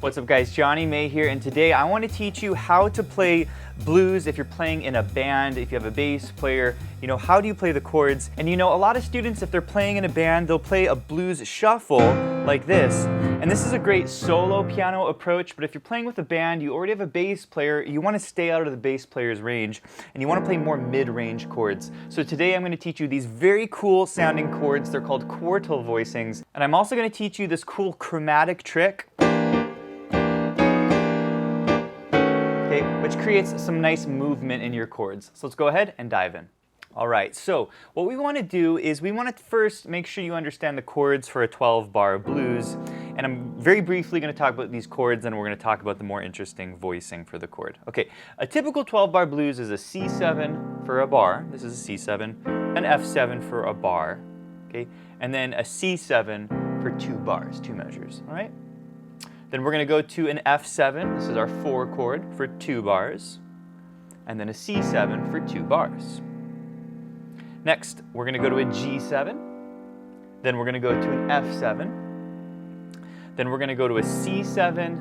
What's up guys, Jonny May here, and today I want to teach you how to play blues if you're playing in a band, if you have a bass player, how do you play the chords? And a lot of students, if they're playing in a band, they'll play a blues shuffle like this. And this is a great solo piano approach, but if you're playing with a band, you already have a bass player, you want to stay out of the bass player's range, and you want to play more mid-range chords. So today I'm going to teach you these very cool sounding chords. They're called quartal voicings. And I'm also going to teach you this cool chromatic trick, which creates some nice movement in your chords. So let's go ahead and dive in. All right, so what we want to do is we want to first make sure you understand the chords for a 12-bar blues. And I'm very briefly going to talk about these chords, and we're going to talk about the more interesting voicing for the chord. Okay, a typical 12-bar blues is a C7 for a bar. This is a C7, an F7 for a bar, okay, and then a C7 for 2 bars, 2 measures, all right? Then we're going to go to an F7, this is our 4 chord for 2 bars, and then a C7 for 2 bars. Next, we're going to go to a G7, then we're going to go to an F7, then we're going to go to a C7,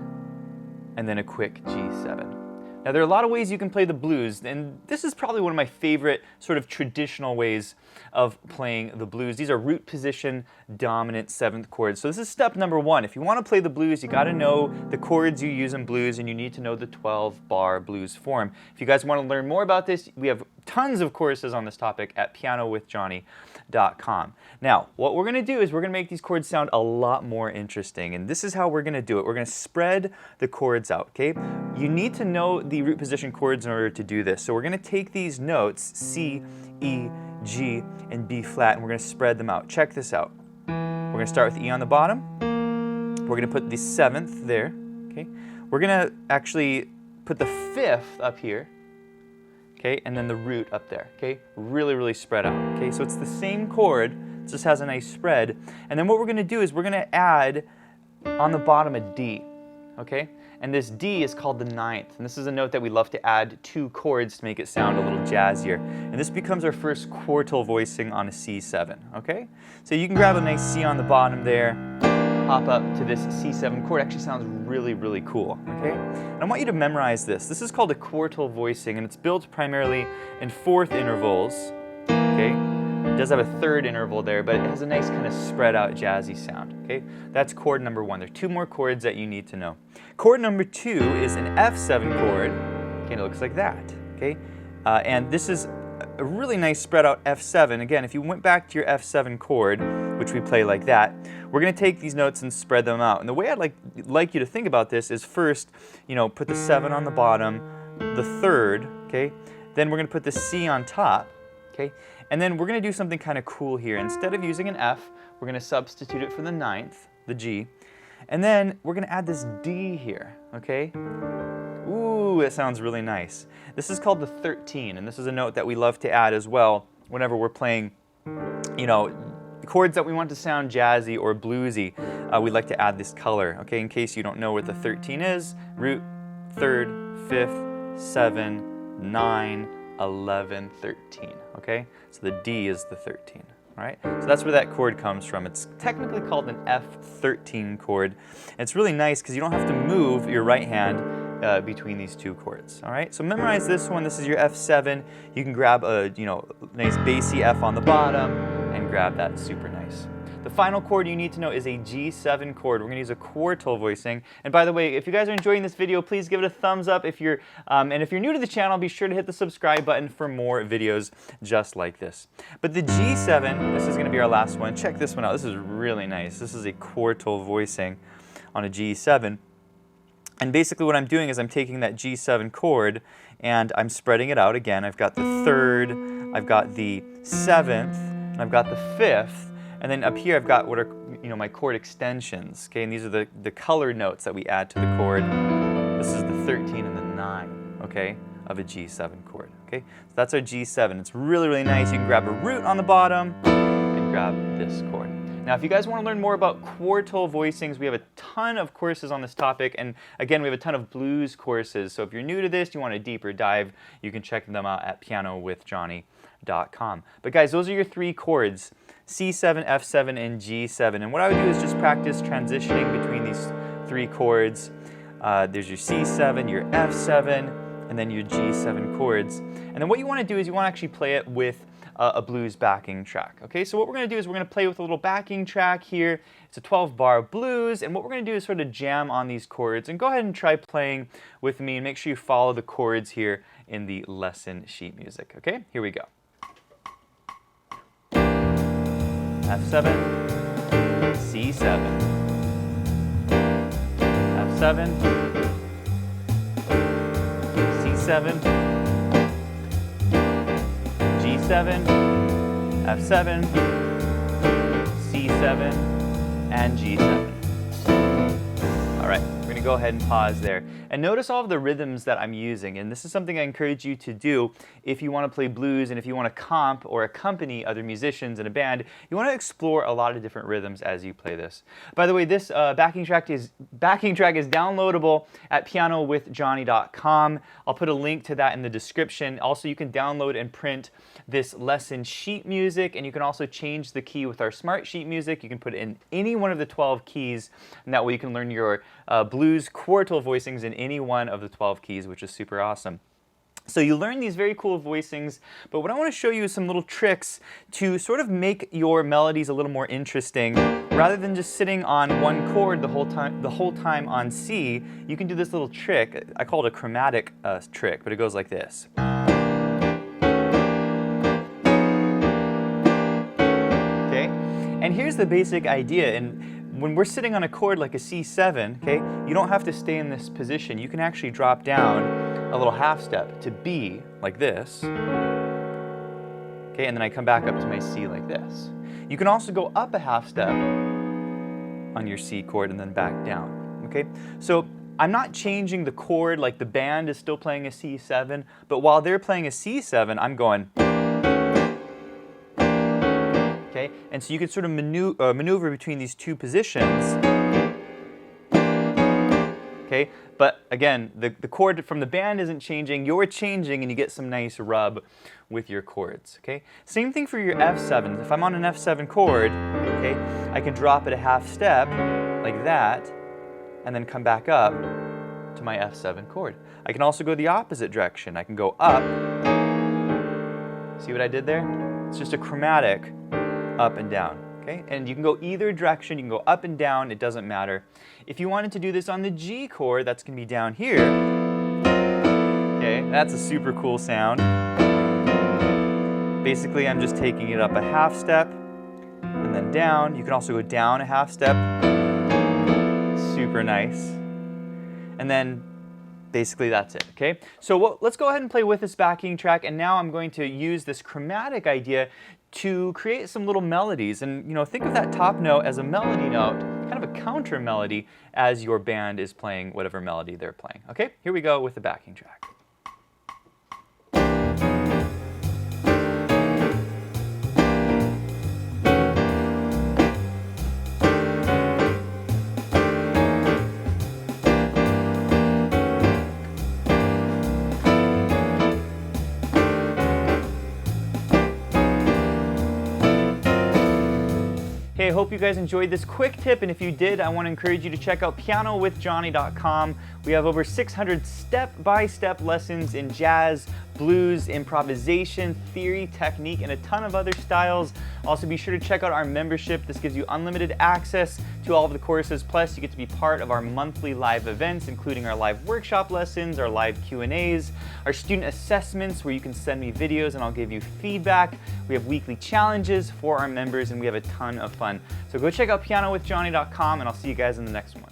and then a quick G7. Now there are a lot of ways you can play the blues, and this is probably one of my favorite sort of traditional ways of playing the blues. These are root position dominant 7th chords. So this is step number 1. If you want to play the blues, you got to know the chords you use in blues, and you need to know the 12-bar blues form. If you guys want to learn more about this, we have tons of courses on this topic at pianowithjohnny.com. Now, what we're going to do is we're going to make these chords sound a lot more interesting, and this is how we're going to do it. We're going to spread the chords out, okay? You need to know the root position chords in order to do this. So we're going to take these notes, C, E, G, and B flat, and we're going to spread them out. Check this out. We're going to start with E on the bottom. We're going to put the 7th there, okay? We're going to actually put the 5th up here, okay, and then the root up there, okay? Really, really spread out, okay? So it's the same chord, it just has a nice spread. And then what we're going to do is we're going to add on the bottom a D, okay? And this D is called the 9th, and this is a note that we love to add 2 chords to make it sound a little jazzier. And this becomes our first quartal voicing on a C7, okay? So you can grab a nice C on the bottom there, hop up to this C7 chord. It actually sounds really, really cool, okay? And I want you to memorize this. This is called a quartal voicing, and it's built primarily in 4th intervals, okay? It does have a 3rd interval there, but it has a nice kind of spread out jazzy sound, okay? That's chord number 1. There are 2 more chords that you need to know. Chord number 2 is an F7 chord, okay, and it looks like that, okay? And this is a really nice spread out F7. Again, if you went back to your F7 chord, which we play like that, we're going to take these notes and spread them out. And the way I'd like you to think about this is first, put the 7 on the bottom, the 3rd, okay? Then we're going to put the C on top, okay? And then we're going to do something kind of cool here. Instead of using an F, we're going to substitute it for the 9th, the G. And then we're going to add this D here, okay? Ooh, it sounds really nice. This is called the 13, and this is a note that we love to add as well whenever we're playing, chords that we want to sound jazzy or bluesy. We like to add this color, okay? In case you don't know what the 13 is, root, 3rd, 5th, 7, 9, 11, 13, okay? So the D is the 13, all right? So that's where that chord comes from. It's technically called an F13 chord. And it's really nice because you don't have to move your right hand between these 2 chords, all right? So memorize this one. This is your F7. You can grab a, nice bassy F on the bottom and grab that super nice. The final chord you need to know is a G7 chord. We're going to use a quartal voicing. And by the way, if you guys are enjoying this video, please give it a thumbs up. And if you're new to the channel, be sure to hit the subscribe button for more videos just like this. But the G7, this is going to be our last one. Check this one out. This is really nice. This is a quartal voicing on a G7. And basically what I'm doing is I'm taking that G7 chord and I'm spreading it out. Again, I've got the 3rd, I've got the 7th, and I've got the 5th. And then up here I've got what are my chord extensions, okay? And these are the colored notes that we add to the chord. This is the 13 and the 9, okay, of a G7 chord, okay? So that's our G7. It's really, really nice. You can grab a root on the bottom and grab this chord. Now, if you guys want to learn more about quartal voicings, we have a ton of courses on this topic, and again, we have a ton of blues courses. So if you're new to this, you want a deeper dive, you can check them out at pianowithjohnny.com. But guys, those are your 3 chords, C7, F7, and G7. And what I would do is just practice transitioning between these 3 chords There's your C7, your F7, and then your G7 chords. And then what you want to do is you want to actually play it with a blues backing track. Okay, so what we're going to do is we're going to play with a little backing track here. It's a 12-bar blues, and what we're going to do is sort of jam on these chords. And go ahead and try playing with me, and make sure you follow the chords here in the lesson sheet music. Okay, here we go. F7, C7, F7, C7, G7, F7, C7, and G7. All right, we're going to go ahead and pause there. And notice all of the rhythms that I'm using, and this is something I encourage you to do if you want to play blues and if you want to comp or accompany other musicians in a band. You want to explore a lot of different rhythms as you play this. By the way, this backing track is downloadable at pianowithjonny.com. I'll put a link to that in the description. Also, you can download and print this lesson sheet music, and you can also change the key with our smart sheet music. You can put it in any one of the 12 keys, and that way you can learn your blues quartal voicings in any one of the 12 keys, which is super awesome. So you learn these very cool voicings, but what I want to show you is some little tricks to sort of make your melodies a little more interesting. Rather than just sitting on one chord the whole time on C, you can do this little trick. I call it a chromatic trick, but it goes like this. Okay, and here's the basic idea. And when we're sitting on a chord like a C7, okay, you don't have to stay in this position. You can actually drop down a little half step to B like this, okay, and then I come back up to my C like this. You can also go up a half step on your C chord and then back down, okay? So I'm not changing the chord, like the band is still playing a C7, but while they're playing a C7, I'm going, okay? And so you can sort of maneuver between these two positions. Okay, but again, the chord from the band isn't changing, you're changing, and you get some nice rub with your chords, okay? Same thing for your F7s. If I'm on an F7 chord, okay, I can drop it a half step like that, and then come back up to my F7 chord. I can also go the opposite direction. I can go up. See what I did there? It's just a chromatic up and down. Okay, and you can go either direction, you can go up and down, it doesn't matter. If you wanted to do this on the G chord, that's going to be down here. Okay, that's a super cool sound. Basically, I'm just taking it up a half step and then down. You can also go down a half step. Super nice. And then basically that's it, okay? So let's go ahead and play with this backing track, and now I'm going to use this chromatic idea to create some little melodies. And think of that top note as a melody note, kind of a counter melody as your band is playing whatever melody they're playing. Okay, here we go with the backing track. Hey, I hope you guys enjoyed this quick tip, and if you did, I want to encourage you to check out pianowithjonny.com. We have over 600 step-by-step lessons in jazz, blues, improvisation, theory, technique, and a ton of other styles. Also, be sure to check out our membership. This gives you unlimited access to all of the courses, plus you get to be part of our monthly live events, including our live workshop lessons, our live Q&As, our student assessments where you can send me videos and I'll give you feedback. We have weekly challenges for our members, and we have a ton of fun. So go check out pianowithjonny.com, and I'll see you guys in the next one.